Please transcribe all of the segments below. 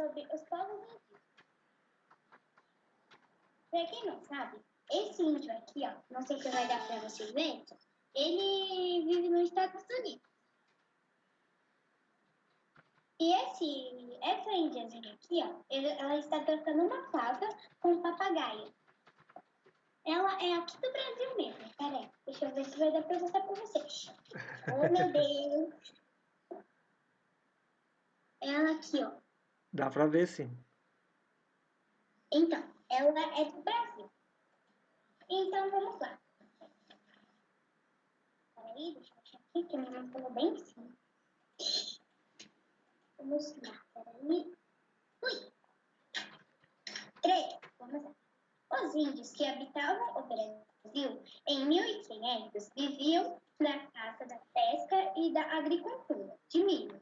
sobre os povos indígenas. Pra quem não sabe, esse índio aqui, ó, não sei se vai dar pra vocês verem, ele vive nos Estados Unidos. E essa índiazinha aqui, ó, ela está tocando uma flauta com um papagaio. Ela é aqui do Brasil mesmo. Peraí, deixa eu ver se vai dar pra mostrar pra vocês. Oh, meu Deus. Ela aqui, ó. Dá pra ver, sim. Então, ela é do Brasil. Então, vamos lá. Peraí, deixa eu achar aqui, que a minha mão falou bem em cima. Vamos lá, peraí. Ui! 3, vamos lá. Os índios que habitavam o Brasil em 1500 viviam na caça, da pesca e da agricultura de milho,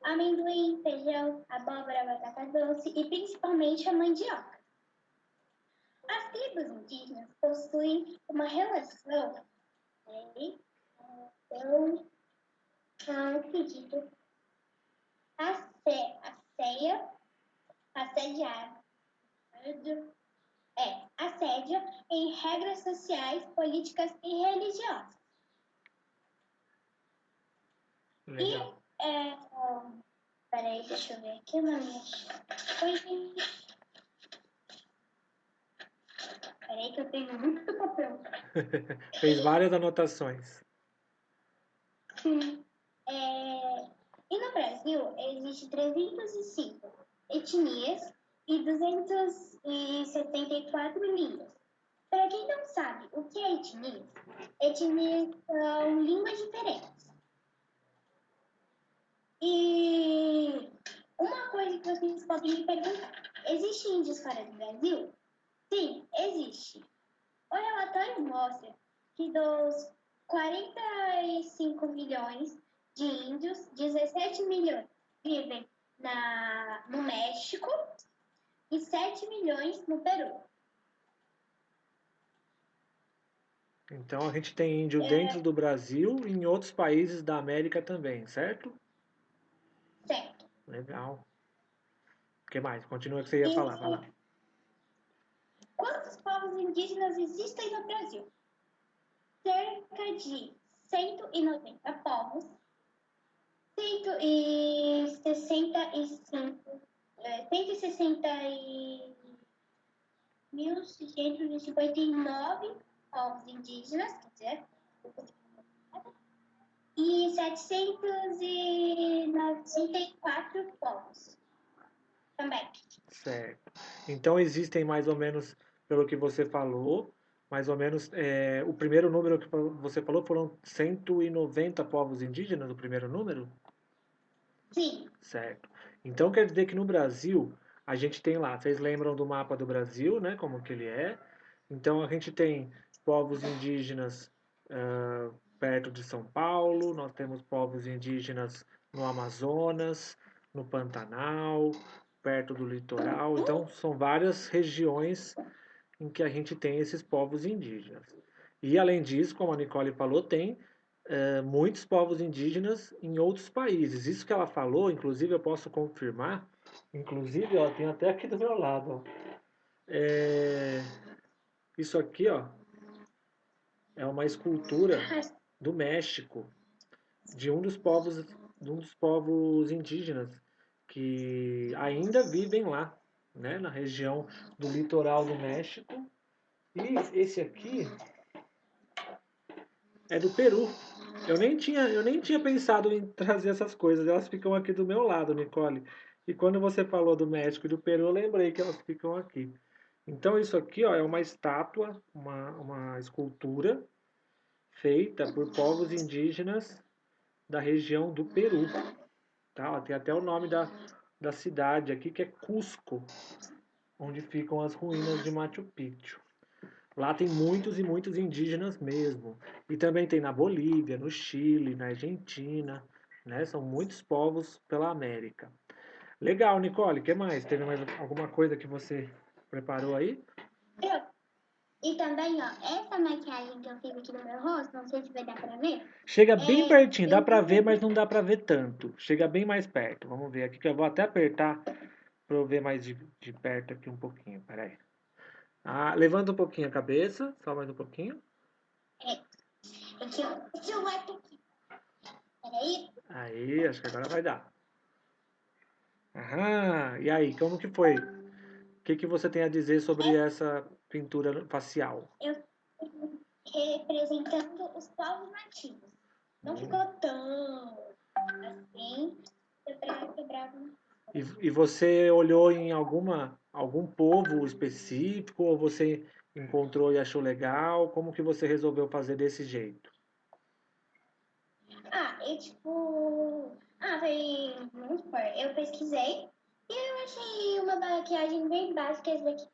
amendoim, feijão, abóbora, batata doce e principalmente a mandioca. As tribos indígenas possuem uma relação pedido assédio em regras sociais, políticas e religiosas. Legal. Peraí, deixa eu ver aqui na minha coisinha. Peraí que eu tenho muito papel. Fez várias anotações. Sim. E no Brasil existem 305 etnias e 274 línguas. Para quem não sabe o que é etnia, etnias são línguas diferentes. E uma coisa que vocês podem me perguntar, existe índios fora do Brasil? Sim, existe. O relatório mostra que dos 45 milhões de índios, 17 milhões vivem no México e 7 milhões no Peru. Então a gente tem índio dentro do Brasil e em outros países da América também, certo? Certo. Legal. O que mais? Continua o que você ia falar. Vai lá. Quantos povos indígenas existem no Brasil? Cerca de 190 povos, 159 povos indígenas, quer dizer, e 794 povos também. Certo. Então existem mais ou menos, pelo que você falou, mais ou menos, o primeiro número que você falou foram 190 povos indígenas, o primeiro número? Sim. Certo. Então quer dizer que no Brasil, a gente tem lá, vocês lembram do mapa do Brasil, né, como que ele é? Então a gente tem povos indígenas perto de São Paulo, nós temos povos indígenas no Amazonas, no Pantanal, perto do litoral. Então são várias regiões em que a gente tem esses povos indígenas. E além disso, como a Nicole falou, tem muitos povos indígenas em outros países. Isso que ela falou, inclusive eu posso confirmar, inclusive, ó, tem até aqui do meu lado, ó. Isso aqui, ó, é uma escultura do México, de um dos povos indígenas que ainda vivem lá, né, na região do litoral do México. E esse aqui é do Peru. Eu nem tinha pensado em trazer essas coisas. Elas ficam aqui do meu lado, Nicole. E quando você falou do México e do Peru, eu lembrei que elas ficam aqui. Então isso aqui, ó, é uma estátua, uma escultura feita por povos indígenas da região do Peru. Tá? Ó, tem até o nome da cidade aqui, que é Cusco, onde ficam as ruínas de Machu Picchu. Lá tem muitos e muitos indígenas mesmo. E também tem na Bolívia, no Chile, na Argentina, né? São muitos povos pela América. Legal, Nicole, o que mais? Teve mais alguma coisa que você preparou aí? E também, ó, essa maquiagem que eu fiz aqui no meu rosto, não sei se vai dar pra ver. Chega bem pertinho, dá pra ver, mas não dá pra ver tanto. Chega bem mais perto. Vamos ver aqui que eu vou até apertar Pra eu ver mais de perto aqui um pouquinho, peraí. Ah, levanta um pouquinho a cabeça, só mais um pouquinho. É que o celular tá aqui. Peraí. Aí, acho que agora vai dar. Aham, e aí, como que foi? O que que você tem a dizer sobre essa pintura facial? Eu representando os povos nativos. Não Hum. ficou tão assim. Quebrava. E você olhou em algum povo específico ou você encontrou e achou legal? Como que você resolveu fazer desse jeito? E tipo. Vamos supor, eu pesquisei e eu achei uma maquiagem bem básica esse daqui,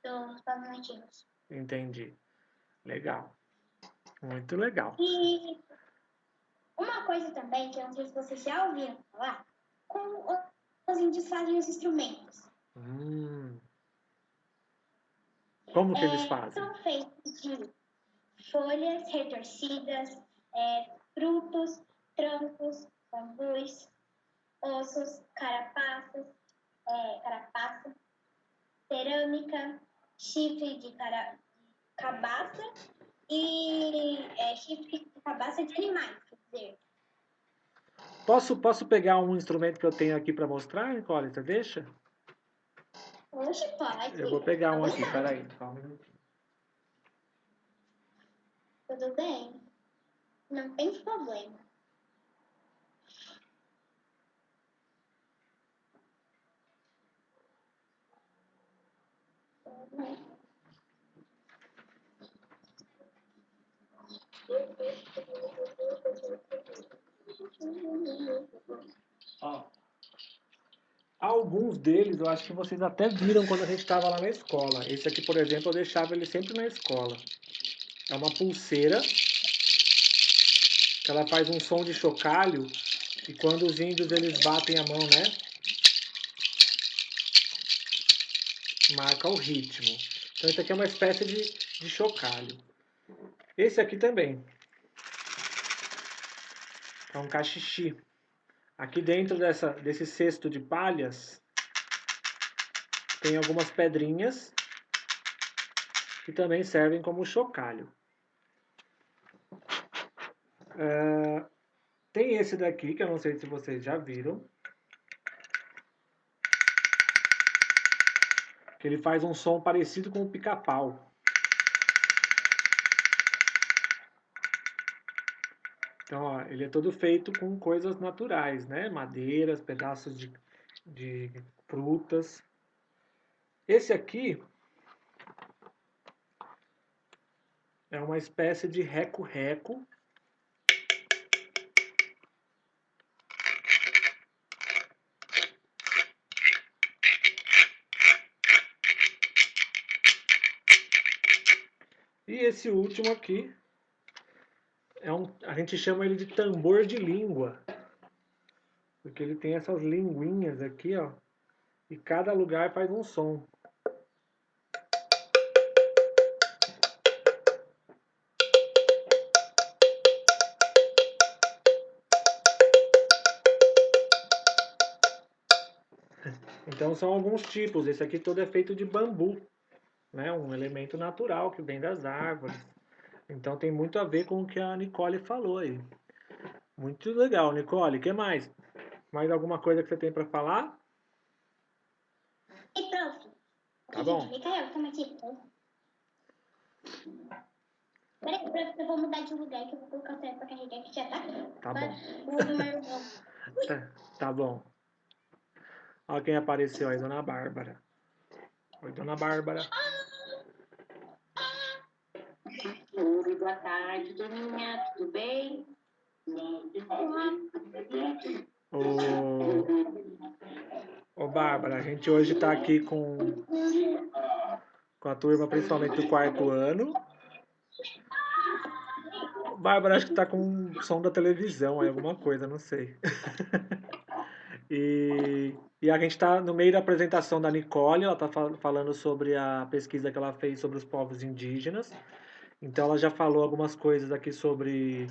dos povos nativos. Entendi. Legal. Muito legal. E uma coisa também, que eu não sei se vocês já ouviram falar, como os índios fazem os instrumentos. Hum. Como que eles fazem? São feitos de folhas retorcidas, frutos, troncos, bambus, ossos, carapaça, cerâmica, chifre de cabaça e chifre de cabaça de animais, quer dizer. Posso pegar um instrumento que eu tenho aqui para mostrar, Nicole? Você deixa? Oxe, pode, Eu vou pegar à um aqui, vontade. peraí. Só um minutinho. Tudo bem, não tem problema. Ó, alguns deles eu acho que vocês até viram quando a gente estava lá na escola. Esse aqui, por exemplo, eu deixava ele sempre na escola. É uma pulseira que ela faz um som de chocalho e quando os índios eles batem a mão, né, marca o ritmo. Então esse aqui é uma espécie de chocalho. Esse aqui também é um cachixi. Aqui dentro desse cesto de palhas tem algumas pedrinhas que também servem como chocalho. Tem esse daqui, que eu não sei se vocês já viram, que ele faz um som parecido com o pica-pau. Então, ó, ele é todo feito com coisas naturais, né? Madeiras, pedaços de frutas. Esse aqui é uma espécie de reco-reco. E esse último aqui a gente chama ele de tambor de língua, porque ele tem essas linguinhas aqui, ó, e cada lugar faz um som. Então são alguns tipos. Esse aqui todo é feito de bambu, né? Um elemento natural que vem das árvores. Então tem muito a ver com o que a Nicole falou aí. Muito legal, Nicole. O que mais? Mais alguma coisa que você tem para falar? E prof, Tá gente, bom. Micael, como é que... Peraí, prof, eu vou mudar de lugar que eu vou colocar o teto pra carregar que já tá aqui. Tá bom. Vou do meu irmão. Tá bom. Olha quem apareceu aí, Dona Bárbara. Oi, Dona Bárbara. Oi, boa tarde, Doninha, tudo bem? Ô, ô Bárbara, a gente hoje tá aqui com a turma, principalmente do quarto ano. Bárbara, acho que tá com o som da televisão aí, alguma coisa, não sei. E a gente está no meio da apresentação da Nicole, ela está falando sobre a pesquisa que ela fez sobre os povos indígenas. Então ela já falou algumas coisas aqui sobre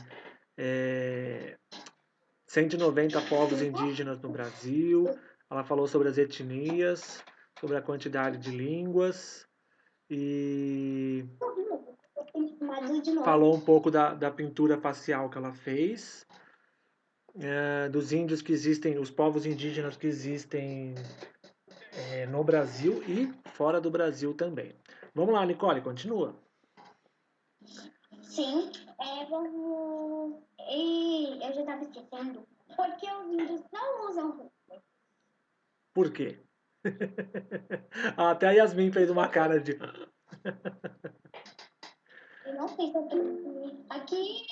190 povos indígenas no Brasil, Ela falou sobre as etnias, sobre a quantidade de línguas e Mas de novo. falou um pouco da pintura facial que ela fez, dos índios que existem, os povos indígenas que existem no Brasil e fora do Brasil também. Vamos lá, Nicole, continua. Sim, vamos. E eu já estava esquecendo. Porque os índios não usam roupa. Por quê? Até a Yasmin fez uma cara de. Eu não sei se eu tô aqui.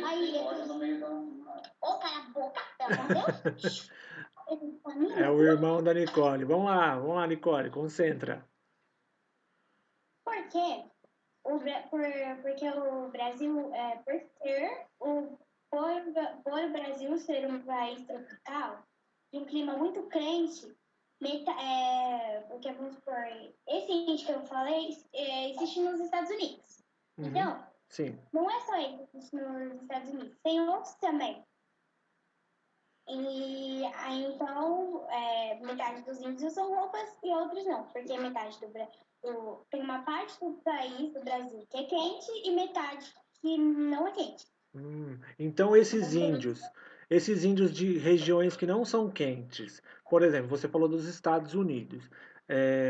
Aí, ô, cala a boca, pelo amor de Deus. É o irmão da Nicole. Vamos lá, Nicole, concentra. Por quê? Porque o Brasil, por o Brasil ser um país tropical, de um clima muito quente, porque vamos supor, esse índio que eu falei existe nos Estados Unidos. Uhum, Então, sim. não é só ele que existe nos Estados Unidos, tem outros também. E aí, então, metade dos índios usam roupas e outros não, porque metade tem uma parte do país, do Brasil, que é quente e metade que não é quente. Então esses índios de regiões que não são quentes, por exemplo, você falou dos Estados Unidos,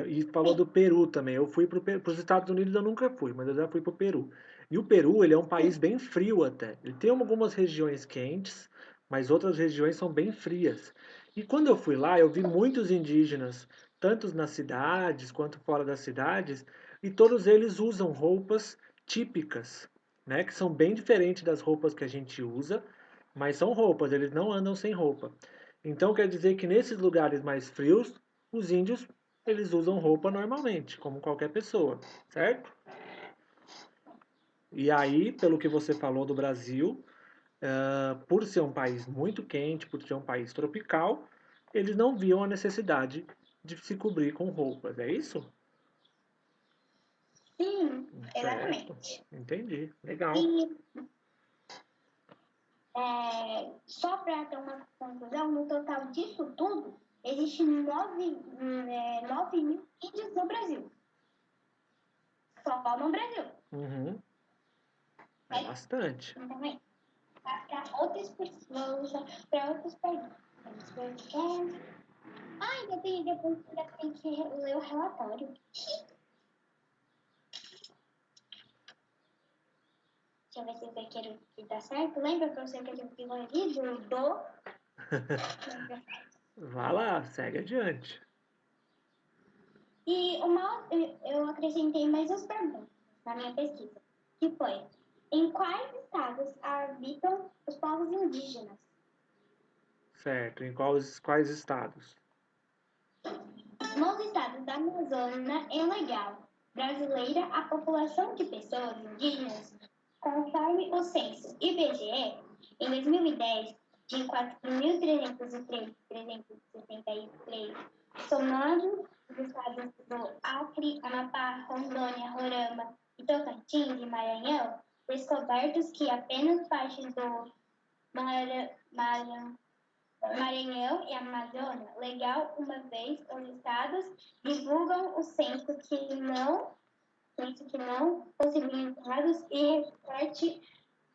e falou do Peru também. Eu fui para os Estados Unidos, eu nunca fui, mas eu já fui para o Peru. E o Peru, ele é um país bem frio até. Ele tem algumas regiões quentes, mas outras regiões são bem frias. E quando eu fui lá, eu vi muitos indígenas, tanto nas cidades quanto fora das cidades, e todos eles usam roupas típicas, né, que são bem diferentes das roupas que a gente usa, mas são roupas, eles não andam sem roupa. Então quer dizer que nesses lugares mais frios, os índios eles usam roupa normalmente, como qualquer pessoa, certo? E aí, pelo que você falou do Brasil, por ser um país muito quente, por ser um país tropical, eles não viam a necessidade de se cobrir com roupas, é isso? Sim, Certo, exatamente. entendi, legal. E só para ter uma conclusão, no total disso tudo, existem 9 mil índios no Brasil. Só no Brasil. Uhum. É bastante. Também. Para outras pessoas, para outros países. Depois ainda tem que ler o relatório. Deixa eu ver se eu quero que dá certo. Lembra que eu sei que eu tive ali do. Vá lá, segue adiante. E eu acrescentei mais as perguntas na minha pesquisa, que foi: em quais estados habitam os povos indígenas? Certo. Em quais estados? Nos estados da Amazônia e Legal brasileira, a população de pessoas indígenas, conforme o censo IBGE, em 2010, de 4.363, somando os estados do Acre, Amapá, Rondônia, Roraima e Tocantins e Maranhão, descobertos que apenas partes do Maranhão e Amazônia, legal, uma vez os estados divulgam o censo que não possibilitados e recorte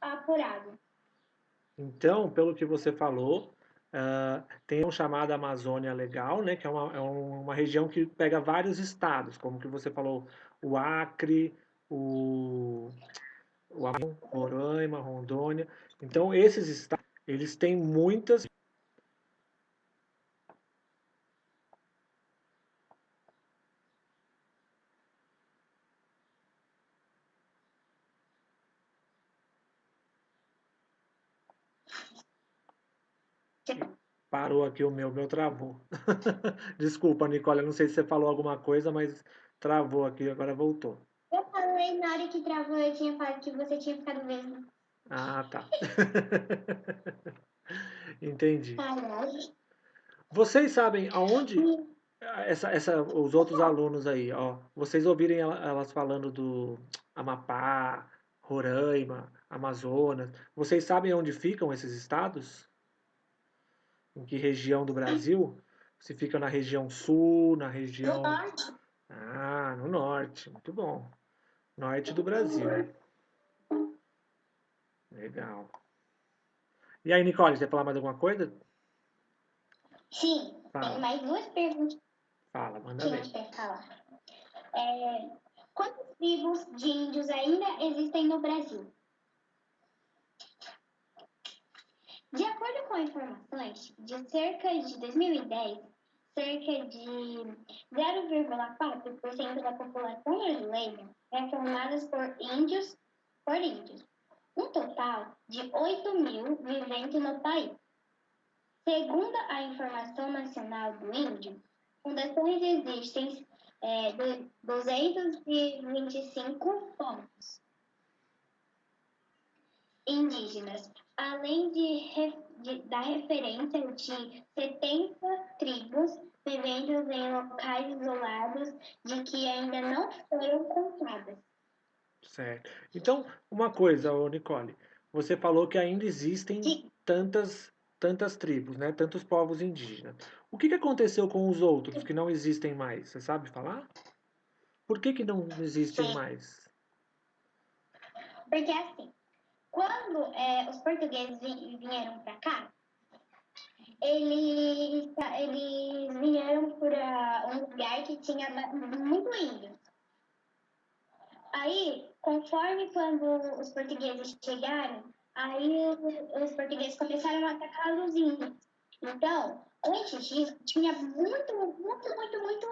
apurado. Então, pelo que você falou, tem um chamado Amazônia Legal, né, que é uma região que pega vários estados, como que você falou, o Acre, o Amapá, Roraima, Rondônia. Então, esses estados, eles têm muitas. Parou aqui o meu travou. Desculpa, Nicole, eu não sei se você falou alguma coisa, mas travou aqui, agora voltou. Eu falei na hora que travou, eu tinha falado que você tinha ficado mesmo. Ah, tá. Entendi. Caralho. Vocês sabem aonde os outros alunos aí, ó, vocês ouvirem elas falando do Amapá, Roraima, Amazonas, vocês sabem onde ficam esses estados? Em que região do Brasil? Se fica na região sul, na No região... norte. Ah, no norte. Muito bom. Norte do Brasil. Legal. E aí, Nicole, você quer falar mais alguma coisa? Sim, tem Fala, mais duas perguntinhas fala, manda ver. para falar. Quantas tribos de índios ainda existem no Brasil? De acordo com informações de cerca de 2010, cerca de 0,4% da população brasileira é formada por índios, um total de 8 mil vivendo no país. Segundo a Informação Nacional do Índio, fundações existem de 225 povos indígenas, além da referência de 70 tribos vivendo em locais isolados de que ainda não foram contadas. Certo. Então, uma coisa, ô Nicole, você falou que ainda existem De tantas tribos, né? Tantos povos indígenas. O que aconteceu com os outros que não existem mais? Você sabe falar? Por que não existem Sim, mais? porque assim, quando os portugueses vieram para cá, eles vieram para um lugar que tinha muito índio. Aí, conforme quando os portugueses chegaram, aí os portugueses começaram a atacar os índios. Então, antes disso, tinha muito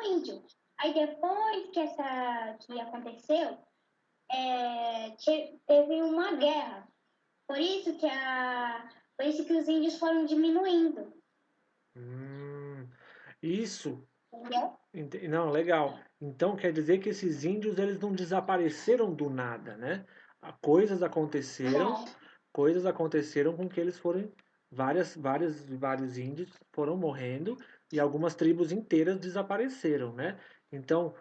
índio. Aí depois que aconteceu, teve uma guerra. Por isso que os índios foram diminuindo. Isso. Entendeu? Não, legal. Então quer dizer que esses índios eles não desapareceram do nada, né? Coisas aconteceram, Não. coisas aconteceram com que eles foram vários índios foram morrendo e algumas tribos inteiras desapareceram, né? Então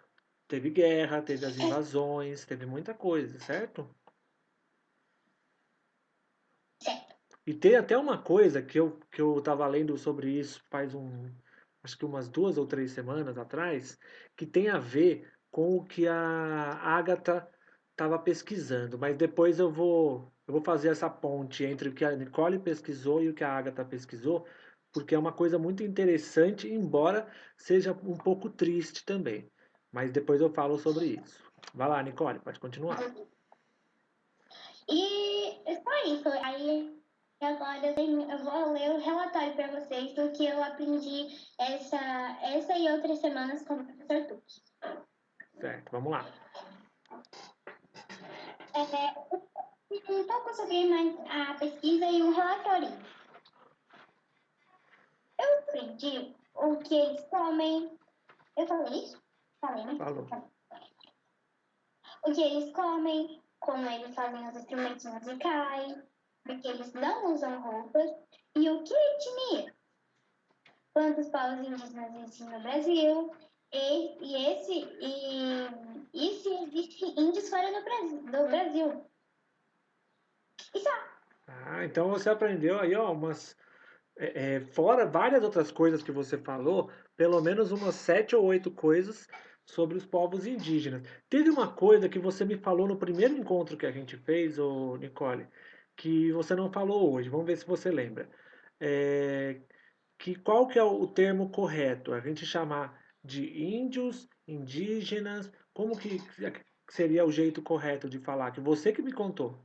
teve guerra, teve as invasões, teve muita coisa, certo? Certo. E tem até uma coisa que eu tava lendo sobre isso acho que umas 2 ou 3 semanas atrás, que tem a ver com o que a Agatha estava pesquisando. Mas depois eu vou fazer essa ponte entre o que a Nicole pesquisou e o que a Agatha pesquisou, porque é uma coisa muito interessante, embora seja um pouco triste também. Mas depois eu falo sobre isso. Vai lá, Nicole, pode continuar. E é só isso. Aí agora eu vou ler o relatório para vocês do que eu aprendi essa e outras semanas com o professor Tuque. Certo, vamos lá. Um pouco sobre mais a pesquisa e um relatório. Eu aprendi o que eles comem. Eu falei isso? Falei, né? Falou. O que eles comem, como eles fazem os instrumentos musicais, porque eles não usam roupas, e o que é etnia. Quantos povos indígenas existem no Brasil, e se existem índios fora do Brasil. E só. Ah, então você aprendeu aí, ó, fora várias outras coisas que você falou, pelo menos umas 7 ou 8 coisas sobre os povos indígenas. Teve uma coisa que você me falou no primeiro encontro que a gente fez, ô Nicole, que você não falou hoje. Vamos ver se você lembra. É, qual que é o termo correto? A gente chamar de índios, indígenas, como que seria o jeito correto de falar? Que você que me contou.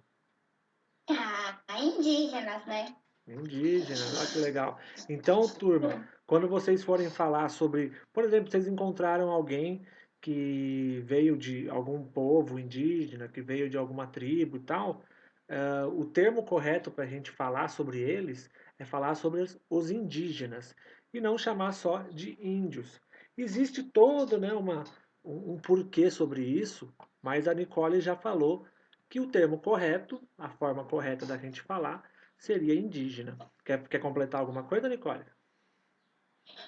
Indígenas, né? Indígenas, olha que legal. Então, turma, quando vocês forem falar sobre, por exemplo, vocês encontraram alguém que veio de algum povo indígena, que veio de alguma tribo e tal, o termo correto para a gente falar sobre eles é falar sobre os indígenas e não chamar só de índios. Existe todo, né, um porquê sobre isso, mas a Nicole já falou que o termo correto, a forma correta da gente falar, seria indígena. Quer completar alguma coisa, Nicole?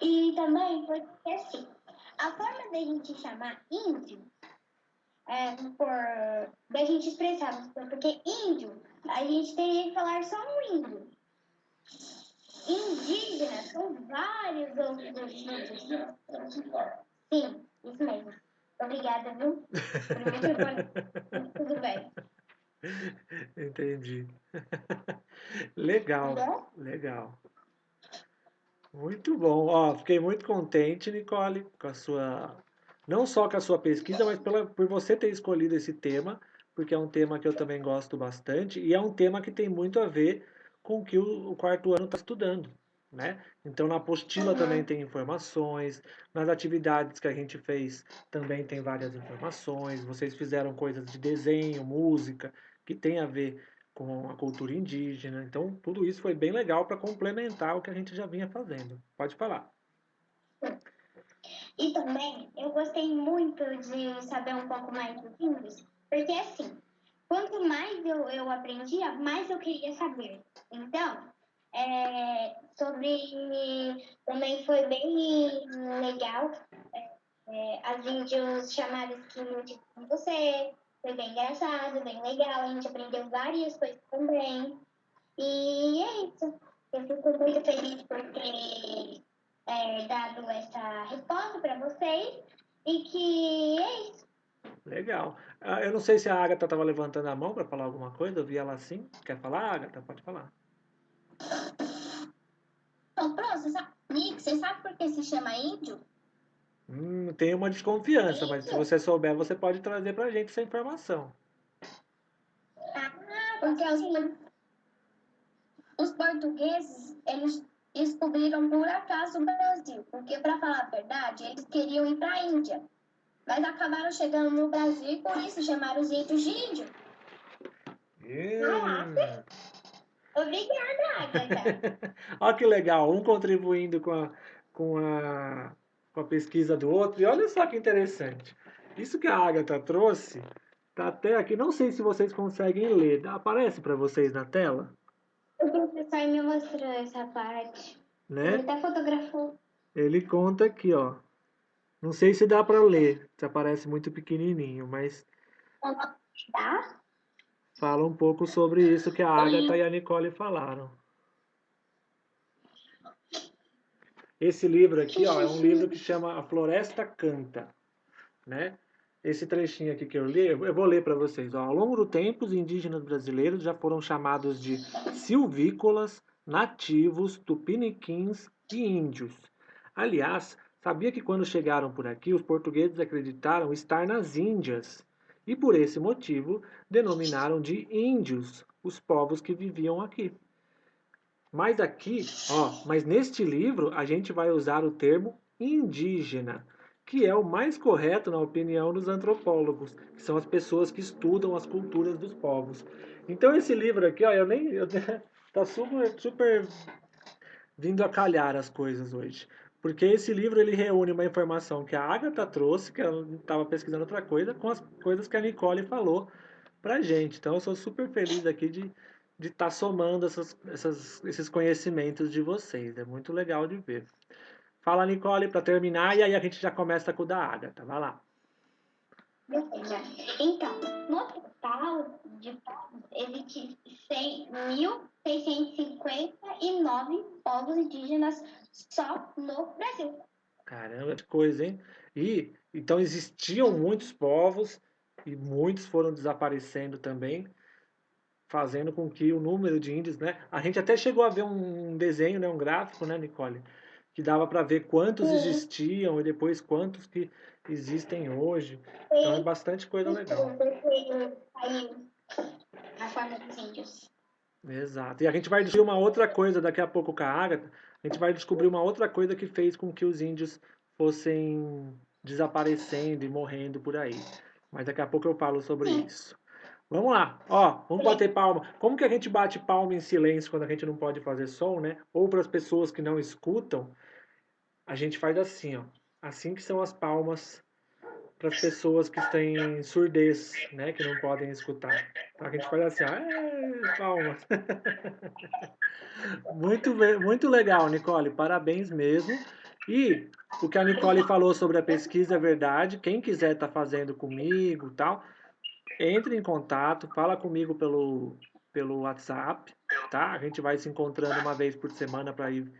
E também porque, assim, a forma da gente chamar índio da gente expressar, porque índio, a gente teria que falar só um índio. Indígenas são vários outros vídeos. Sim, isso mesmo. Obrigada, viu? Por me informar. Tudo bem. Entendi. Legal, Entendeu? legal. Muito bom. Ó, fiquei muito contente, Nicole, com a sua, não só com a sua pesquisa, mas por você ter escolhido esse tema, porque é um tema que eu também gosto bastante e é um tema que tem muito a ver com o que o quarto ano está estudando, né? Então, na apostila também tem informações, nas atividades que a gente fez também tem várias informações. Vocês fizeram coisas de desenho, música, que tem a ver com a cultura indígena. Então, tudo isso foi bem legal para complementar o que a gente já vinha fazendo. Pode falar. E também eu gostei muito de saber um pouco mais dos índios, porque assim, quanto mais eu aprendia, mais eu queria saber. Então, também foi bem legal as índios chamadas que não tinham com você. Foi bem engraçado, bem legal. A gente aprendeu várias coisas também. E é isso. Eu fico muito feliz por ter dado essa resposta para vocês. E que é isso. Legal. Ah, eu não sei se a Agatha estava levantando a mão para falar alguma coisa. Eu vi ela assim. Quer falar, Agatha? Pode falar. Então, pronto, Nick, você sabe por que se chama índio? Tem uma desconfiança, mas se Índio? você souber, você pode trazer para a gente essa informação. Porque os portugueses, eles descobriram por acaso o Brasil. Porque, para falar a verdade, eles queriam ir para a Índia. Mas acabaram chegando no Brasil e por isso chamaram os índios de índio. Caraca! Obrigada, Agatha. Olha que legal, um contribuindo com a, com a pesquisa do outro. E olha só que interessante. Isso que a Agatha trouxe, tá até aqui. Não sei se vocês conseguem ler. Aparece para vocês na tela, O professor me mostrou essa parte. Ele né? até fotografou. Ele conta aqui, ó. Não sei se dá para ler, se aparece muito pequenininho, mas Tá? fala um pouco sobre isso que a Agatha e a Nicole falaram. Esse livro aqui, ó, é um livro que chama A Floresta Canta, né? Esse trechinho aqui que eu li, eu vou ler para vocês. Ó. Ao longo do tempo, os indígenas brasileiros já foram chamados de silvícolas, nativos, tupiniquins e índios. Aliás, sabia que quando chegaram por aqui, os portugueses acreditaram estar nas Índias e, por esse motivo, denominaram de índios os povos que viviam aqui. Mas aqui, ó, mas neste livro a gente vai usar o termo indígena, que é o mais correto na opinião dos antropólogos, que são as pessoas que estudam as culturas dos povos. Então esse livro aqui, ó, tá super vindo a calhar as coisas hoje. Porque esse livro ele reúne uma informação que a Agatha trouxe, que ela estava pesquisando outra coisa, com as coisas que a Nicole falou pra gente. Então eu sou super feliz aqui de estar somando esses conhecimentos de vocês. É muito legal de ver. Fala, Nicole, para terminar, e aí a gente já começa com o da Agatha. Vai lá. Beleza. Então, no total de povos, existem 1.659 povos indígenas só no Brasil. Caramba, que coisa, hein? E então existiam muitos povos e muitos foram desaparecendo também, fazendo com que o número de índios, né? A gente até chegou a ver um desenho, né, um gráfico, né, Nicole, que dava para ver quantos Sim, existiam e depois quantos que existem hoje. Então é sim, bastante coisa legal. porque saiu a forma dos índios. Exato. E a gente vai descobrir uma outra coisa daqui a pouco com a Agatha. A gente vai descobrir uma outra coisa que fez com que os índios fossem desaparecendo e morrendo por aí. Mas daqui a pouco eu falo sobre Sim, isso. Vamos lá, ó, vamos bater palma. Como que a gente bate palma em silêncio quando a gente não pode fazer som, né? Ou para as pessoas que não escutam, a gente faz assim, ó. Assim que são as palmas para as pessoas que têm surdez, né? Que não podem escutar. Então a gente faz assim, ó. Palmas. Muito legal, Nicole. Parabéns mesmo. E o que a Nicole falou sobre a pesquisa é verdade. Quem quiser estar fazendo comigo, tal, entre em contato, fala comigo pelo WhatsApp, tá? A gente vai se encontrando uma vez por semana para ir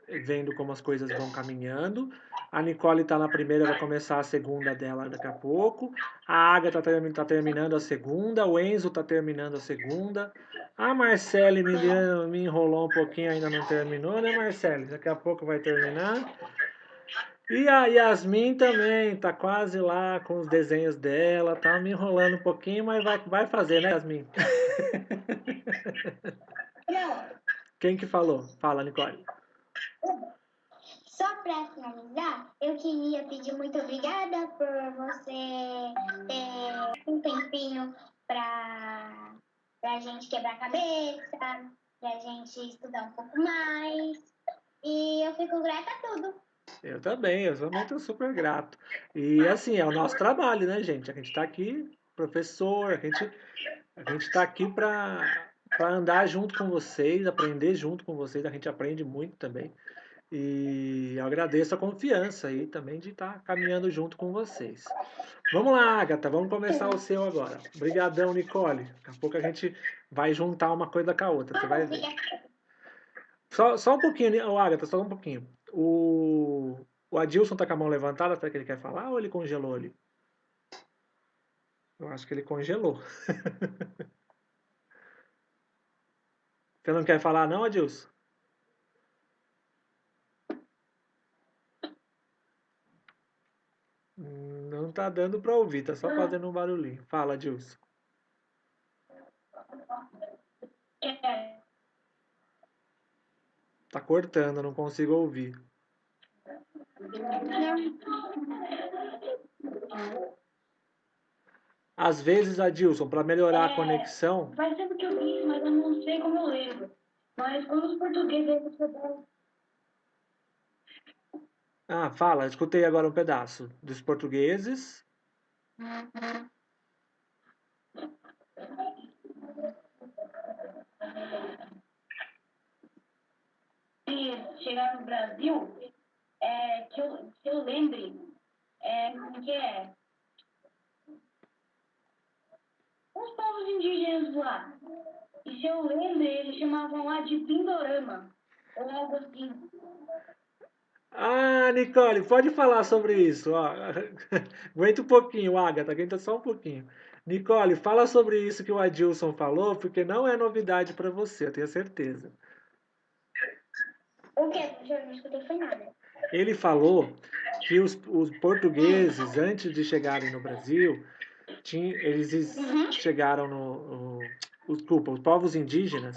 vendo como as coisas vão caminhando. A Nicole está na primeira, vai começar a segunda dela daqui a pouco. A Agatha tá terminando a segunda. O Enzo está terminando a segunda. A Marcele me enrolou um pouquinho, ainda não terminou, né, Marcele? Daqui a pouco vai terminar. E a Yasmin também tá quase lá com os desenhos dela, tá me enrolando um pouquinho, mas vai fazer, né, Yasmin? Não, Quem que falou? Fala, Nicole. só para finalizar, eu queria pedir muito obrigada por você ter um tempinho para a gente quebrar a cabeça, para a gente estudar um pouco mais. E eu fico grata a tudo. Eu também tô super grato. E assim, é o nosso trabalho, né, gente? A gente tá aqui, professor, a gente tá aqui para andar junto com vocês, aprender junto com vocês, a gente aprende muito também. E eu agradeço a confiança aí também de estar caminhando junto com vocês. Vamos lá, Agatha, vamos começar o seu agora. Obrigadão, Nicole. Daqui a pouco a gente vai juntar uma coisa com a outra, você vai ver. Só um pouquinho, ô Agatha, só um pouquinho. O Adilson tá com a mão levantada, será que ele quer falar ou ele congelou ali? Eu acho que ele congelou. Você não quer falar não, Adilson? Não tá dando pra ouvir, tá só fazendo um barulhinho. Fala, Adilson. Tá cortando, não consigo ouvir. Às vezes, Adilson, para melhorar a conexão. Faz tempo que eu vi isso, mas eu não sei como eu lembro. Mas quando os portugueses receberam. Ah, fala, escutei agora um pedaço dos portugueses. Chegar no Brasil, que eu lembre, como que é? Os povos indígenas lá. E se eu lembro, eles chamavam lá de Pindorama, ou algo assim. Ah, Nicole, pode falar sobre isso. Ó. Aguenta um pouquinho, Agatha, aguenta só um pouquinho. Nicole, fala sobre isso que o Adilson falou, porque não é novidade para você, eu tenho certeza. O que? Eu não escutei foi nada. Ele falou que os portugueses, antes de chegarem no Brasil, eles chegaram desculpa, os povos indígenas,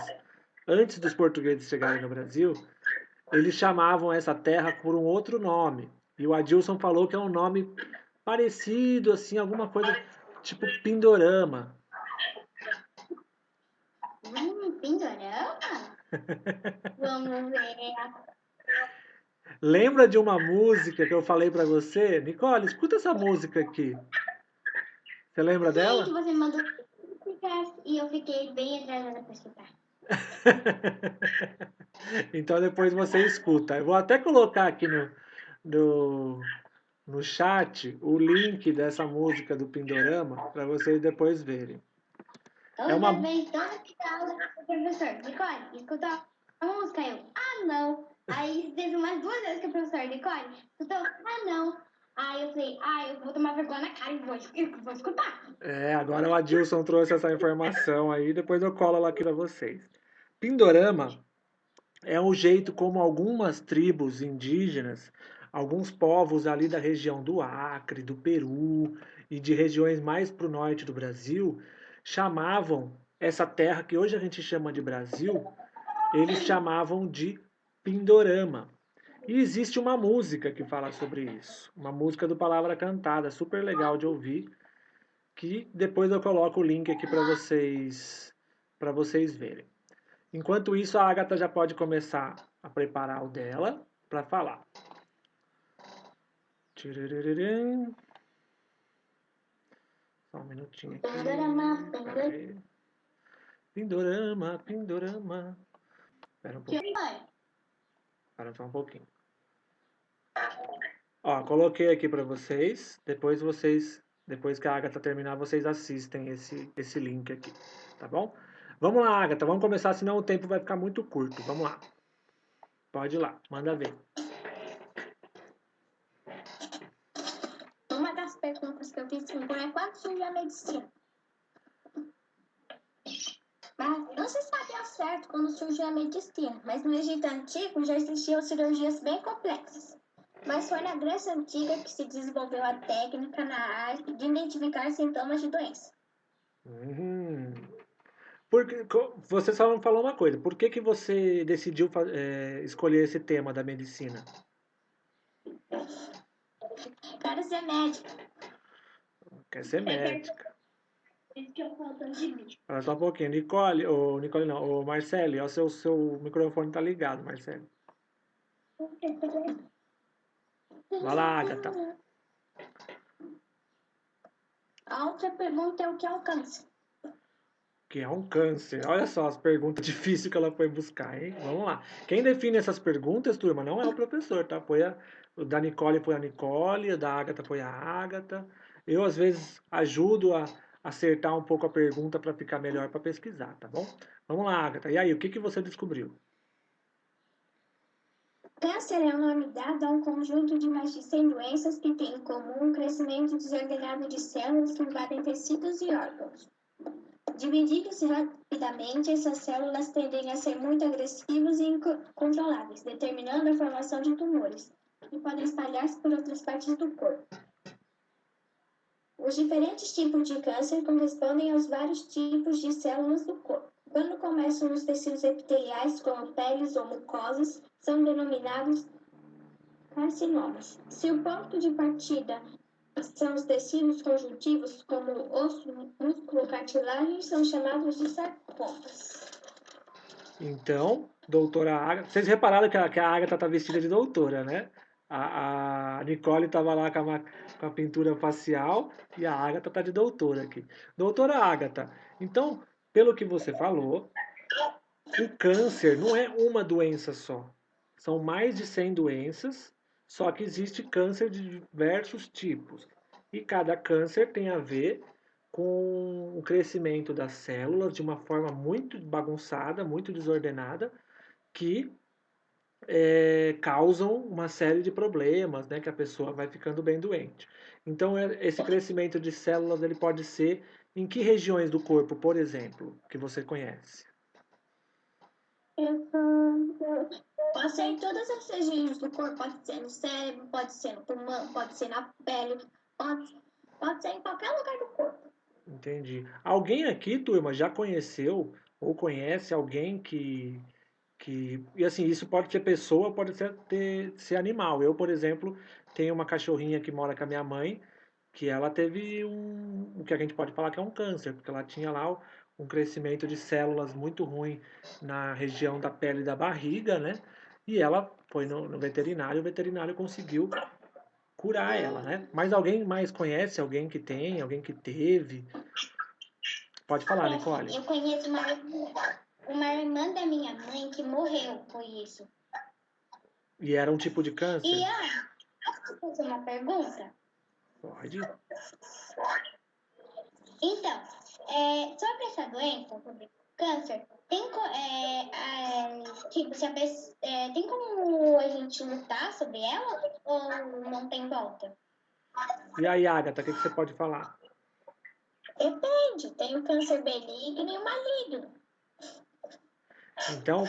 antes dos portugueses chegarem no Brasil, eles chamavam essa terra por um outro nome. E o Adilson falou que é um nome parecido, assim, alguma coisa tipo Pindorama. Pindorama? Vamos ver. Lembra de uma música que eu falei pra você? Nicole, escuta essa música aqui. Você lembra Sim, dela? que você mandou explicar e eu fiquei bem atrasada para escutar. Então depois você escuta. Eu vou até colocar aqui no, no chat o link dessa música do Pindorama para vocês depois verem. Toda vez, toda que tá aula, o professor, Nicole, escutou a música? Eu, não. Aí teve umas 2 vezes que o professor, Nicole, escutou? Não. Aí eu falei, eu vou tomar vergonha na cara e vou escutar. Agora o Adilson trouxe essa informação aí, depois eu colo ela aqui para vocês. Pindorama é um jeito como algumas tribos indígenas, alguns povos ali da região do Acre, do Peru e de regiões mais para o norte do Brasil, chamavam essa terra que hoje a gente chama de Brasil, eles chamavam de Pindorama. E existe uma música que fala sobre isso, uma música do Palavra Cantada, super legal de ouvir, que depois eu coloco o link aqui para vocês verem. Enquanto isso, a Agatha já pode começar a preparar o dela para falar. Tchururururu. Só um minutinho aqui. Pindorama, Pindorama. Espera um pouquinho. Espera só um pouquinho. Ó, coloquei aqui para vocês. Depois que a Agatha terminar, vocês assistem esse link aqui, tá bom? Vamos lá, Agatha, vamos começar, senão o tempo vai ficar muito curto. Vamos lá. Pode ir lá, manda ver. Uma das perguntas que eu fiz é quando surgiu a medicina? Mas não se sabe ao certo quando surgiu a medicina, mas no Egito Antigo já existiam cirurgias bem complexas. Mas foi na Grécia Antiga que se desenvolveu a técnica na arte de identificar sintomas de doença. Uhum. Porque, você só não falou uma coisa. Por que que você decidiu escolher esse tema da medicina? Quero ser médica. Quer ser médica. Isso que eu falo de mim. Olha só um pouquinho. Nicole, ou Nicole não, ô Marcele, ó, seu microfone tá ligado, Marcele. Vai lá, Agatha. A outra pergunta é o que é o câncer. Que é um câncer. Olha só as perguntas difíceis que ela foi buscar, hein? Vamos lá. Quem define essas perguntas, turma, não é o professor, tá? O da Nicole foi a Nicole, o da Agatha foi a Agatha. Eu, às vezes, ajudo a acertar um pouco a pergunta para ficar melhor para pesquisar, tá bom? Vamos lá, Agatha. E aí, o que que você descobriu? Câncer é o nome dado a um conjunto de mais de 100 doenças que têm em comum um crescimento desordenado de células que invadem tecidos e órgãos. Divididas rapidamente, essas células tendem a ser muito agressivas e incontroláveis, determinando a formação de tumores, que podem espalhar-se por outras partes do corpo. Os diferentes tipos de câncer correspondem aos vários tipos de células do corpo. Quando começam nos tecidos epiteliais, como peles ou mucosas, são denominados carcinomas. Se o ponto de partida são os tecidos conjuntivos, como osso, músculo, cartilagem, são chamados de sarcomas. Então, doutora Agatha. Vocês repararam que a Agatha tá vestida de doutora, né? A Nicole tava lá com a pintura facial e a Agatha tá de doutora aqui. Doutora Agatha, então, pelo que você falou, o câncer não é uma doença só. São mais de 100 doenças, só que existe câncer de diversos tipos. E cada câncer tem a ver com o crescimento das células de uma forma muito bagunçada, muito desordenada, que causam uma série de problemas, né, que a pessoa vai ficando bem doente. Então, esse crescimento de células ele pode ser em que regiões do corpo, por exemplo, que você conhece? Pode ser em todas as regiões do corpo, pode ser no cérebro, pode ser no pulmão, pode ser na pele, pode ser em qualquer lugar do corpo. Entendi. Alguém aqui, turma, já conheceu ou conhece alguém e assim, isso pode ser pessoa, pode ser animal. Eu, por exemplo, tenho uma cachorrinha que mora com a minha mãe, que ela teve o que a gente pode falar que é um câncer, porque ela tinha lá um crescimento de células muito ruim na região da pele da barriga, né? E ela foi no veterinário, o veterinário conseguiu curar ela, né? Mas alguém mais conhece alguém que tem, alguém que teve? Pode falar, Nicole. Eu conheço uma irmã da minha mãe que morreu por isso. E era um tipo de câncer? E posso fazer uma pergunta? Pode. Então, sobre essa doença, sobre câncer, tipo, tem como a gente lutar sobre ela ou não tem volta? E aí, Agatha, o que você pode falar? Depende, tem o câncer benigno e o maligno. Então,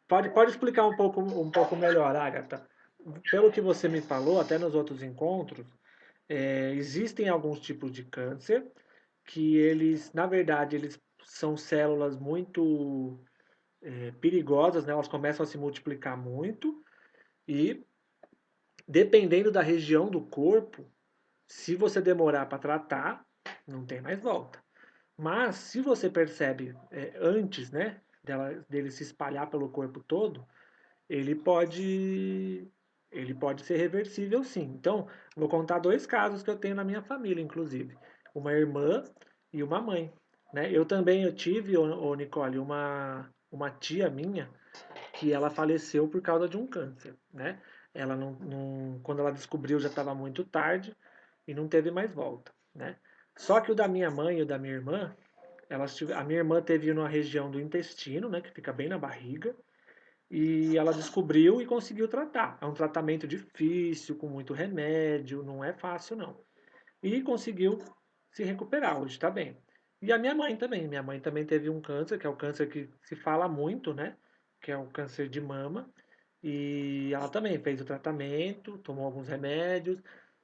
pode explicar um pouco melhor, Agatha. Pelo que você me falou, até nos outros encontros, existem alguns tipos de câncer que eles, na verdade, eles são células muito perigosas, né? Elas começam a se multiplicar muito e, dependendo da região do corpo, se você demorar para tratar, não tem mais volta. Mas se você percebe antes, né, dele se espalhar pelo corpo todo, ele pode ele pode ser reversível sim. Então, vou contar dois casos que eu tenho na minha família, inclusive, uma irmã e uma mãe, né? Eu tive, Nicole, uma tia minha que ela faleceu por causa de um câncer, né? Ela quando ela descobriu já estava muito tarde e não teve mais volta, né? Só que o da minha mãe e o da minha irmã, a minha irmã teve na região do intestino, né, que fica bem na barriga, e ela descobriu e conseguiu tratar. É um tratamento difícil, com muito remédio, não é fácil não. E conseguiu se recuperar, hoje está bem. E a minha mãe também teve um câncer, que é o câncer que se fala muito, né? Que é o câncer de mama. E ela também fez o tratamento, tomou alguns remédios,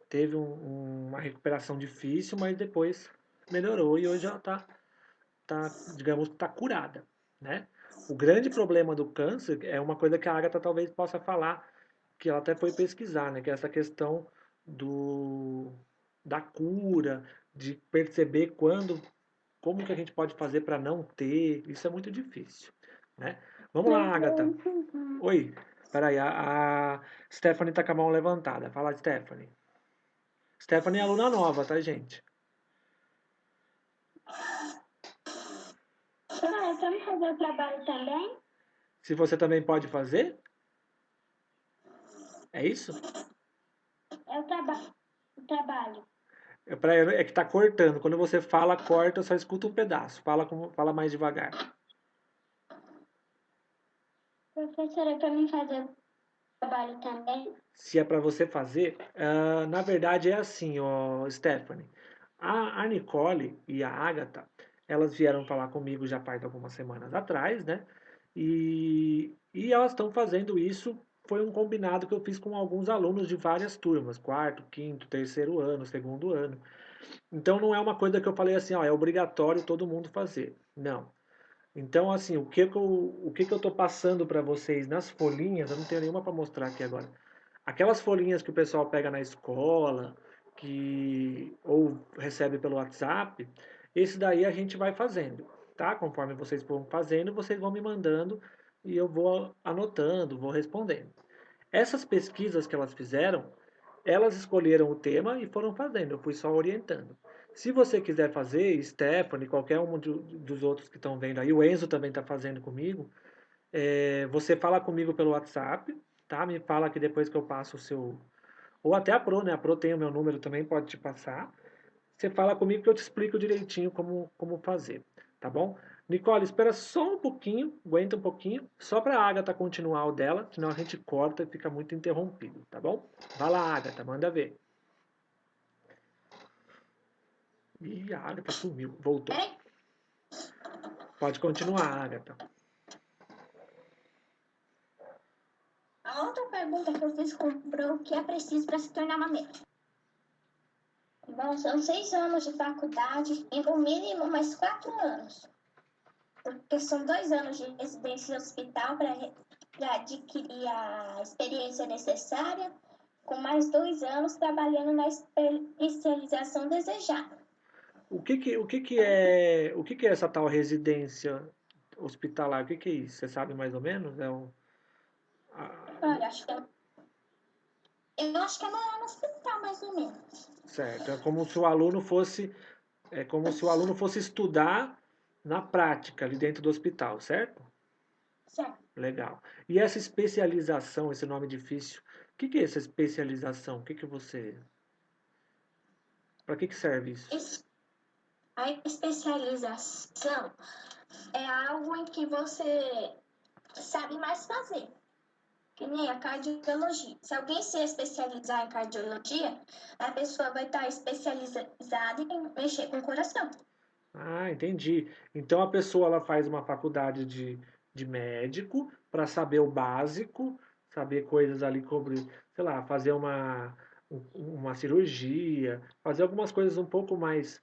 teve uma recuperação difícil, mas depois melhorou e hoje ela digamos, está curada, né? O grande problema do câncer é uma coisa que a Agatha talvez possa falar, que ela até foi pesquisar, né? Que é essa questão do, da cura, de perceber como que a gente pode fazer para não ter. Isso é muito difícil, né? Vamos lá, Agatha. Oi, peraí, a Stephanie tá com a mão levantada. Fala, Stephanie. Stephanie é aluna nova, tá, gente? Ah, pra me fazer o trabalho também? Se você também pode fazer, é isso? É o trabalho. É que tá cortando. Quando você fala, corta, eu só escuta um pedaço. Fala mais devagar. Professora, é pra mim fazer o trabalho também? Se é para você fazer, na verdade é assim, ó, Stephanie. A Nicole e a Agatha, elas vieram falar comigo já faz algumas semanas atrás, né? E elas estão fazendo isso. Foi um combinado que eu fiz com alguns alunos de várias turmas, quarto, quinto, terceiro ano, segundo ano. Então não é uma coisa que eu falei assim, ó, é obrigatório todo mundo fazer. Não. Então, assim, o que que eu tô passando para vocês nas folhinhas, eu não tenho nenhuma para mostrar aqui agora. Aquelas folhinhas que o pessoal pega na escola, ou recebe pelo WhatsApp, esse daí a gente vai fazendo, tá? Conforme vocês vão fazendo, vocês vão me mandando e eu vou anotando, vou respondendo. Essas pesquisas que elas fizeram, elas escolheram o tema e foram fazendo, eu fui só orientando. Se você quiser fazer, Stephanie, qualquer um dos outros que estão vendo aí, o Enzo também está fazendo comigo, você fala comigo pelo WhatsApp, tá? Me fala que depois que eu passo o seu. Ou até a Pro, né? A Pro tem o meu número também, pode te passar. Você fala comigo que eu te explico direitinho como fazer, tá bom? Nicole, espera só um pouquinho, aguenta um pouquinho, só para a Agatha continuar o dela, senão a gente corta e fica muito interrompido, tá bom? Vai lá, Agatha, manda ver. Ih, a Agatha sumiu, voltou. Peraí. Pode continuar, Agatha. A outra pergunta que eu fiz comprou o que é preciso para se tornar uma médica. Bom, são 6 anos de faculdade e no mínimo mais 4 anos. Porque são 2 anos de residência em hospital para adquirir a experiência necessária, com mais 2 anos trabalhando na especialização desejada. O que que é essa tal residência hospitalar? O que que é isso? Você sabe mais ou menos? Olha, eu acho que é no hospital, mais ou menos. Certo. É como se o aluno fosse estudar na prática ali dentro do hospital, certo? Certo. Legal. E essa especialização, esse nome difícil, o que que é essa especialização? Para que serve isso? A especialização é algo em que você sabe mais fazer. Que nem a cardiologia. Se alguém se especializar em cardiologia, a pessoa vai estar especializada em mexer com o coração. Ah, entendi. Então a pessoa ela faz uma faculdade de médico para saber o básico, saber coisas ali sobre, sei lá, fazer uma cirurgia, fazer algumas coisas um pouco mais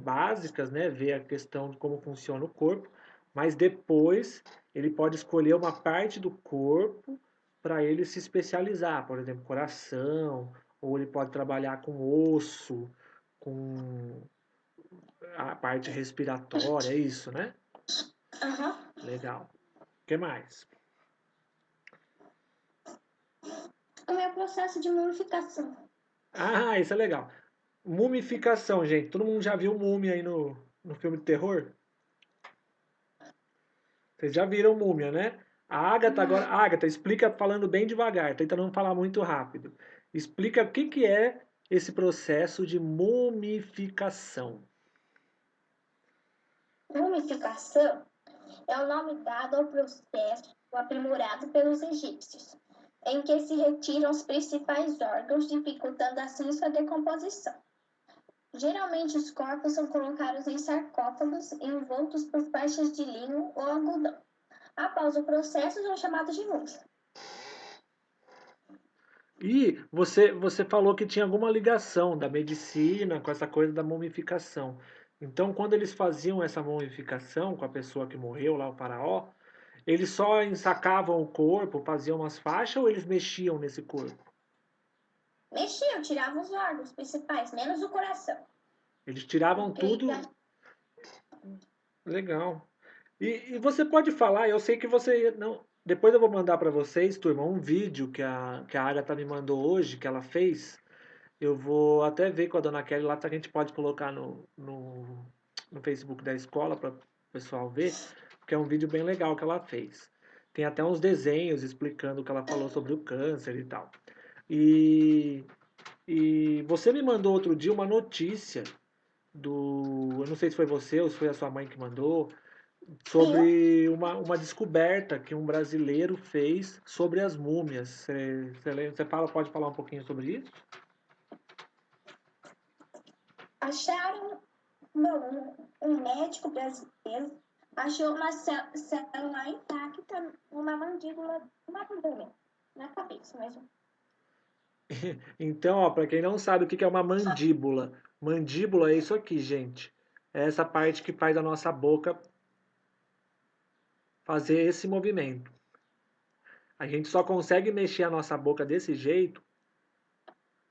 básicas, né? Ver a questão de como funciona o corpo, mas depois ele pode escolher uma parte do corpo para ele se especializar, por exemplo, coração, ou ele pode trabalhar com osso, com a parte respiratória, é isso, né? Uhum. Legal. O que mais? O meu processo de mumificação. Ah, isso é legal. Mumificação, gente. Todo mundo já viu múmia aí no filme de terror? Vocês já viram múmia, né? A Agatha agora. Agatha, explica falando bem devagar, tenta não falar muito rápido. Explica o que que é esse processo de mumificação. Mumificação é o nome dado ao processo aprimorado pelos egípcios, em que se retiram os principais órgãos, dificultando assim sua decomposição. Geralmente, os corpos são colocados em sarcófagos envoltos por faixas de linho ou algodão. Após o processo, são chamados de múmia. E você falou que tinha alguma ligação da medicina com essa coisa da mumificação. Então, quando eles faziam essa mumificação com a pessoa que morreu lá, o faraó, eles só ensacavam o corpo, faziam umas faixas ou eles mexiam nesse corpo? Mexiam, tiravam os órgãos principais, menos o coração. Eles tiravam Porque tudo. Legal. E você pode falar, eu sei que você não. Depois eu vou mandar para vocês, turma, um vídeo que a Agatha me mandou hoje, que ela fez. Eu vou até ver com a dona Kelly lá se a gente pode colocar no Facebook da escola para o pessoal ver, porque é um vídeo bem legal que ela fez. Tem até uns desenhos explicando o que ela falou sobre o câncer e tal. E, e você me mandou outro dia uma notícia eu não sei se foi você ou se foi a sua mãe que mandou, sobre uma descoberta que um brasileiro fez sobre as múmias. Você pode falar um pouquinho sobre isso? Acharam, um médico brasileiro achou uma célula intacta numa mandíbula, uma mandíbula, na cabeça, mas Então, para quem não sabe o que é uma mandíbula, mandíbula é isso aqui, gente. É essa parte que faz a nossa boca fazer esse movimento. A gente só consegue mexer a nossa boca desse jeito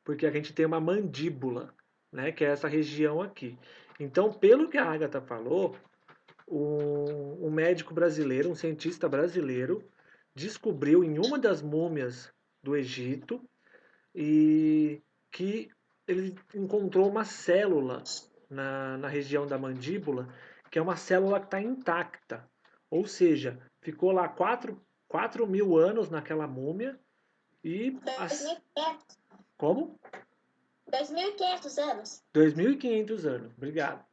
porque a gente tem uma mandíbula, né, que é essa região aqui. Então, pelo que a Agatha falou, um médico brasileiro, um cientista brasileiro, descobriu em uma das múmias do Egito e que ele encontrou uma célula na região da mandíbula, que é uma célula que está intacta. Ou seja, ficou lá 4.000 anos naquela múmia e... 2.500. Como? 2.500 anos. 2.500 anos, obrigado.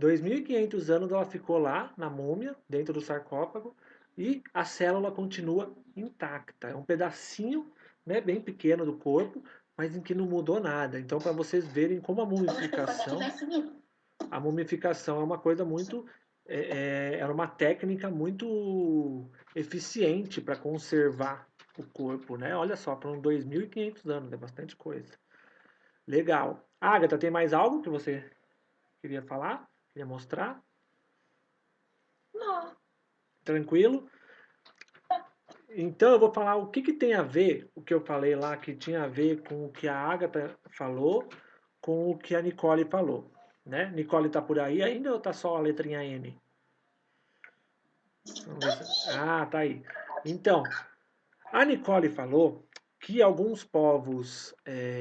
2.500 anos ela ficou lá na múmia, dentro do sarcófago, e a célula continua intacta. É um pedacinho, né, bem pequeno do corpo, mas em que não mudou nada. Então, para vocês verem como a mumificação é uma coisa muito, era uma técnica muito eficiente para conservar o corpo, né? Olha só, foram 2.500 anos, é bastante coisa. Legal. Agatha, tem mais algo que você queria falar? Queria mostrar? Não. Tranquilo? Então eu vou falar o que tem a ver, o que eu falei lá, que tinha a ver com o que a Agatha falou, com o que a Nicole falou. Né? Nicole tá por aí ainda ou tá só a letrinha N? Ah, tá aí. Então, a Nicole falou que alguns povos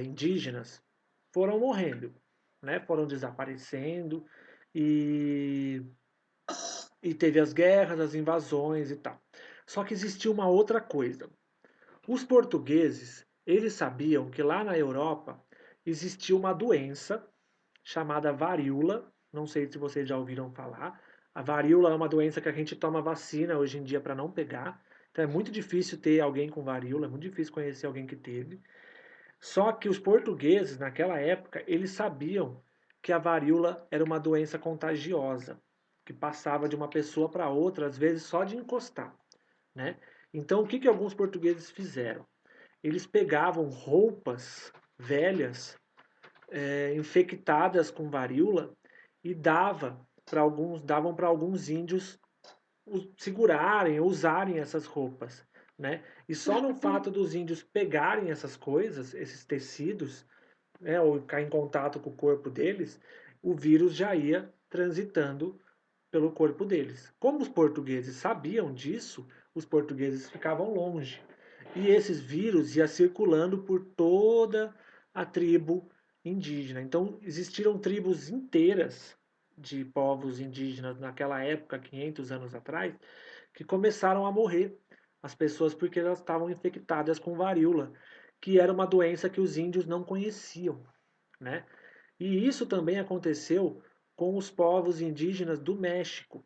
indígenas foram morrendo, né? Foram desaparecendo e teve as guerras, as invasões e tal. Só que existia uma outra coisa. Os portugueses, eles sabiam que lá na Europa existia uma doença chamada varíola. Não sei se vocês já ouviram falar. A varíola é uma doença que a gente toma vacina hoje em dia para não pegar. Então é muito difícil ter alguém com varíola, é muito difícil conhecer alguém que teve. Só que os portugueses, naquela época, eles sabiam que a varíola era uma doença contagiosa, que passava de uma pessoa para outra, às vezes só de encostar, né? Então, o que alguns portugueses fizeram? Eles pegavam roupas velhas, infectadas com varíola e davam para alguns índios segurarem, usarem essas roupas, né? E só no fato dos índios pegarem essas coisas, esses tecidos, né, ou ficar em contato com o corpo deles, o vírus já ia transitando pelo corpo deles. Como os portugueses sabiam disso, os portugueses ficavam longe. E esses vírus iam circulando por toda a tribo indígena. Então, existiram tribos inteiras de povos indígenas naquela época, 500 anos atrás, que começaram a morrer as pessoas porque elas estavam infectadas com varíola, que era uma doença que os índios não conheciam, né? E isso também aconteceu com os povos indígenas do México,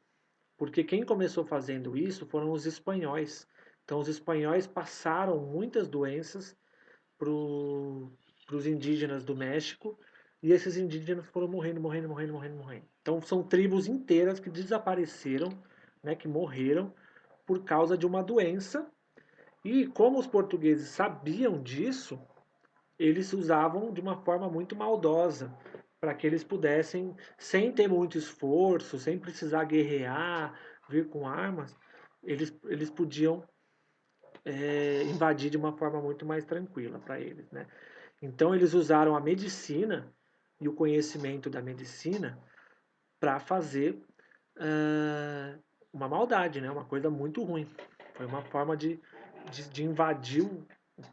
porque quem começou fazendo isso foram os espanhóis, Então os espanhóis passaram muitas doenças para os indígenas do México e esses indígenas foram morrendo, morrendo, morrendo, morrendo, morrendo. Então são tribos inteiras que desapareceram, né, que morreram por causa de uma doença. E como os portugueses sabiam disso, eles usavam de uma forma muito maldosa para que eles pudessem, sem ter muito esforço, sem precisar guerrear, vir com armas, eles podiam invadir de uma forma muito mais tranquila para eles, né? Então eles usaram a medicina e o conhecimento da medicina para fazer uma maldade, né? Uma coisa muito ruim. Foi uma forma de invadir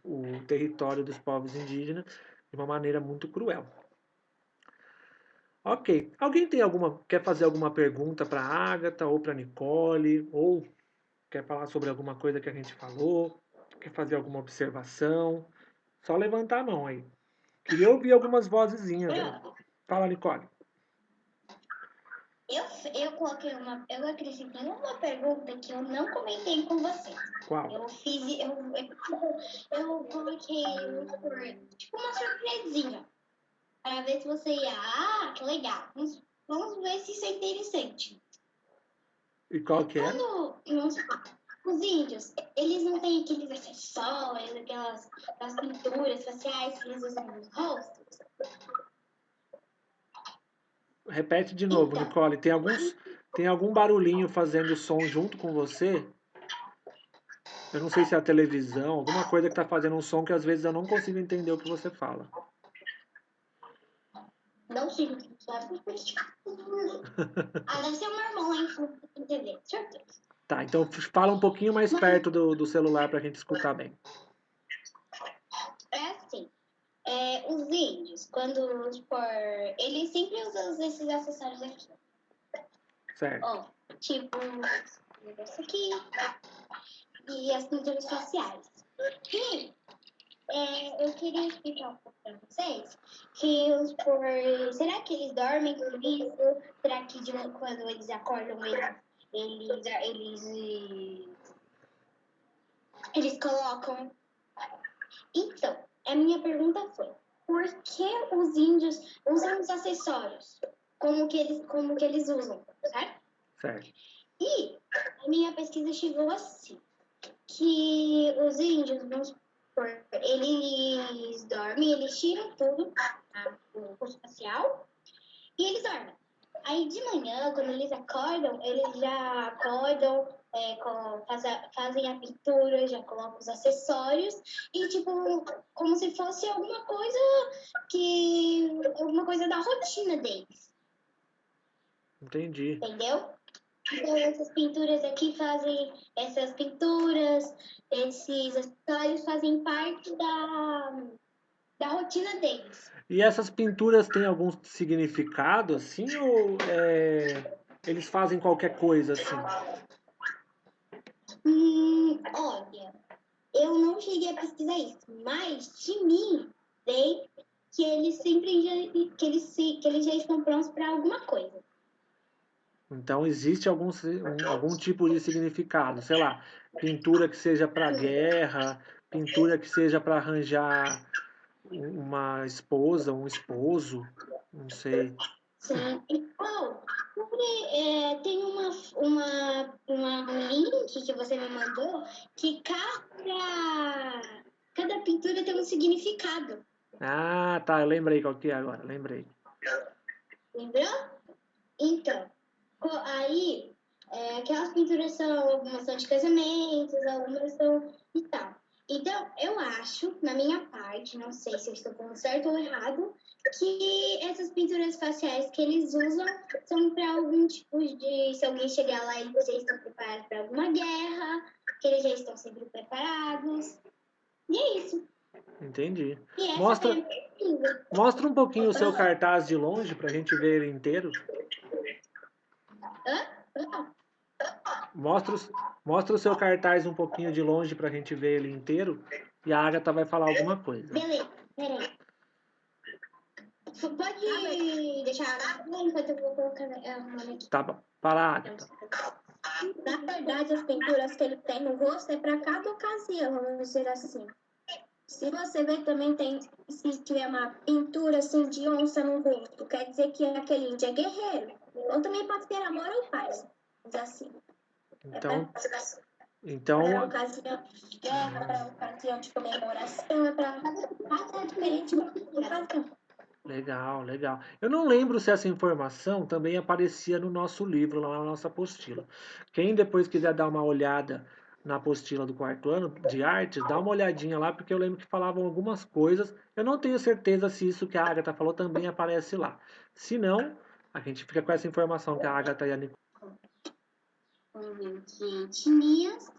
o território dos povos indígenas de uma maneira muito cruel. Ok. Alguém quer fazer alguma pergunta para a Agatha ou para a Nicole? Ou quer falar sobre alguma coisa que a gente falou? Quer fazer alguma observação? Só levantar a mão aí. Queria ouvir algumas vozezinhas aí. Fala, Nicole. Eu coloquei eu acrescentei uma pergunta que eu não comentei com você. Qual? Eu coloquei tipo uma surpresinha. Para ver se você ia. Ah, que legal. Vamos ver se isso é interessante. E qual que é? Os índios, eles não têm aqueles acessórios, aquelas pinturas faciais que eles usam nos rostos? Repete de novo, Então, Nicole. Tem algum barulhinho fazendo som junto com você? Eu não sei se é a televisão, alguma coisa que está fazendo um som que às vezes eu não consigo entender o que você fala. não sei o que faz. Deve ser o meu irmão lá em fundo da TV, certeza. Tá, então fala um pouquinho mais perto do celular para a gente escutar bem. É assim, os índios, quando eles sempre usam esses acessórios aqui. Certo. Ó, tipo, esse negócio aqui e as pinturas faciais. E eu queria explicar um pouco para vocês que será que eles dormem com isso? Será que quando eles acordam eles colocam? Então, a minha pergunta foi: por que os índios usam os acessórios? Como que eles usam, certo? Certo. E a minha pesquisa chegou assim, que os índios, vamos supor, eles dormem, eles tiram tudo, o rosto facial, e eles dormem. Aí de manhã, quando eles acordam, eles já acordam, fazem a pintura, já colocam os acessórios, e tipo, como se fosse alguma coisa da rotina deles. Entendi. Entendeu? Então, essas pinturas, esses acessórios fazem parte da rotina deles. E essas pinturas têm algum significado assim ou eles fazem qualquer coisa assim? Olha, eu não cheguei a pesquisar isso, mas de mim sei que eles já estão prontos para alguma coisa. Então existe algum tipo de significado, sei lá, pintura que seja para guerra, pintura que seja para arranjar uma esposa, um esposo, não sei. Sim. Tem um link que você me mandou que cada pintura tem um significado. Ah, tá, eu lembrei qual que é agora, lembrei. Lembrou? Então, aí, aquelas pinturas algumas são de casamentos, algumas são e tal. Então, eu acho, na minha parte, não sei se eu estou falando certo ou errado, que essas pinturas faciais que eles usam são para algum tipo de... Se alguém chegar lá, eles já estão preparados para alguma guerra, que eles já estão sempre preparados. E é isso. Entendi. E essa foi a minha pesquisa. Mostra um pouquinho o seu cartaz de longe pra gente ver ele inteiro. Hã? Mostra o seu cartaz um pouquinho de longe pra gente ver ele inteiro. E a Agatha vai falar alguma coisa. Beleza, peraí. Pode deixar enquanto eu vou colocar a mão aqui. Tá bom. Fala, Agatha. Na verdade, as pinturas que ele tem no rosto é para cada ocasião, vamos dizer assim. Se você ver também tem, se tiver uma pintura assim de onça no rosto, quer dizer que aquele índio é guerreiro. Ou também pode ter amor ou paz. Mas assim, Então, para então, ocasião de guerra, para ocasião de comemoração, é para cada diferente ocasião. legal, legal. Eu não lembro se essa informação também aparecia no nosso livro, lá na nossa apostila. Quem depois quiser dar uma olhada na apostila do quarto ano de artes, dá uma olhadinha lá, porque eu lembro que falavam algumas coisas. Eu não tenho certeza se isso que a Agatha falou também aparece lá. Se não, a gente fica com essa informação que a Agatha e a Nicole. De etnias,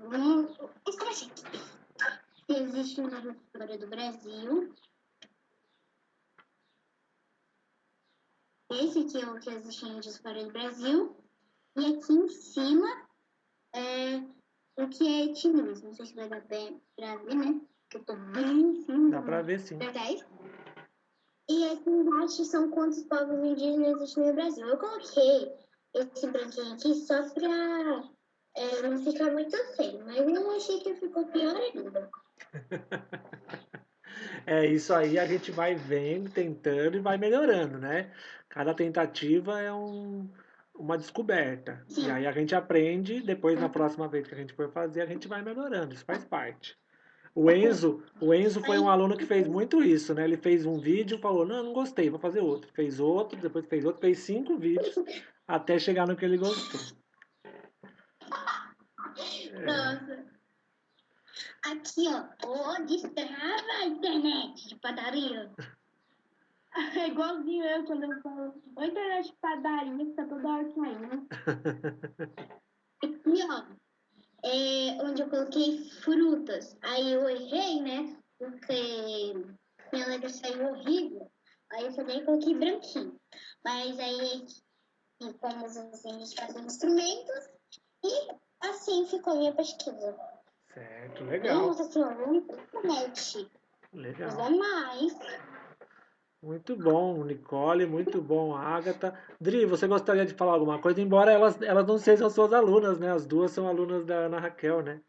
vamos esclarecer. Existe uma história do Brasil. Esse aqui é o que existe em história do Brasil. E aqui em cima é o que é etnias. Não sei se vai dar pra ver, né? Porque eu tô bem em cima. Dá pra ver sim. Verdade. E aqui embaixo são quantos povos indígenas existem no Brasil. Eu coloquei esse branquinho aqui só pra não ficar muito feio. Mas eu achei que ficou pior ainda. É isso aí, a gente vai vendo, tentando e vai melhorando, né? Cada tentativa é uma descoberta. E Sim. aí a gente aprende, depois na próxima vez que a gente for fazer, a gente vai melhorando, isso faz parte. O Enzo foi um aluno que fez muito isso, né? Ele fez um vídeo, falou, não, não gostei, vou fazer outro. Fez outro, depois fez outro, fez 5 vídeos até chegar no que ele gostou. Nossa. Aqui, ó. Destrava a internet de padaria. É igualzinho eu quando eu falo, ô internet de padaria, que tá toda hora caindo. Aqui, ó. Onde eu coloquei frutas. Aí eu errei, né? Porque minha letra saiu horrível. Aí eu também coloquei branquinho. Mas aí, como assim, a gente fazem instrumentos. E assim ficou minha pesquisa. Certo, Bem, legal, nossa senhora, muito internet. legal. Usa mais. Muito bom, Nicole, muito bom, Agatha. Dri, você gostaria de falar alguma coisa? Embora elas não sejam suas alunas, né? As duas são alunas da Ana Raquel, né?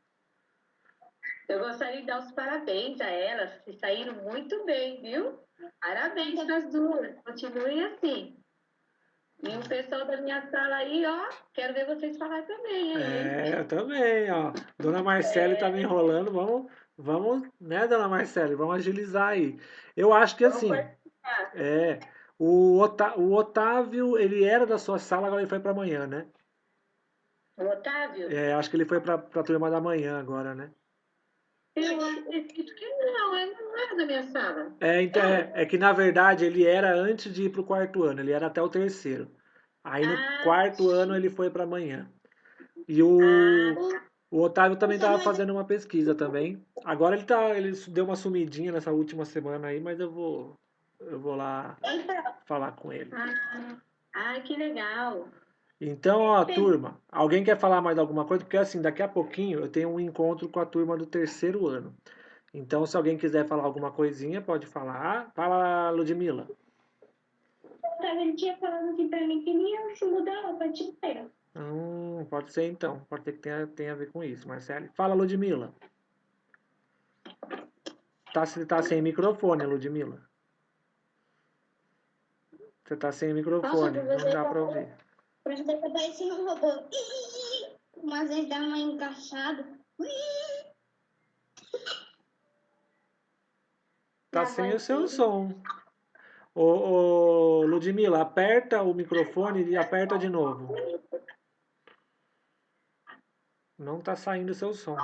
Eu gostaria de dar os parabéns a elas, que saíram muito bem, viu? Parabéns para as duas, continuem assim. E o pessoal da minha sala aí, ó, quero ver vocês falar também, hein? Eu também, ó. Dona Marcele tá me enrolando, vamos, né, Dona Marcele? Vamos agilizar aí. Eu acho que Vamos assim, participar. o Otávio, ele era da sua sala, agora ele foi pra amanhã, né? O Otávio? Acho que ele foi pra turma da manhã agora, né? Eu acredito que não, ele não é da minha sala. Então, é que na verdade ele era antes de ir pro quarto ano, ele era até o terceiro. Aí no Ah, quarto ano ele foi pra manhã. E ah, o Otávio também estava fazendo uma pesquisa também. Agora ele deu uma sumidinha nessa última semana aí, mas eu vou lá falar com ele. que legal. Então, ó, turma, alguém quer falar mais alguma coisa? Porque assim, daqui a pouquinho eu tenho um encontro com a turma do terceiro ano. Então, se alguém quiser falar alguma coisinha, pode falar. Fala, Ludmila. Ele tinha falado assim pra mim que nem ia se mudar pra Tibeira. Pode ser então. Pode ser que tenha a ver com isso, Marcele. Fala, Ludmila. Tá sem microfone, Ludmila. Você tá sem microfone, Nossa, não dá pra ouvir. você tá parecendo um robô. Mas vezes dá uma encaixada. Tá sem o seu som. Ô, Ludmila, aperta o microfone e aperta de novo. Não tá saindo o seu som.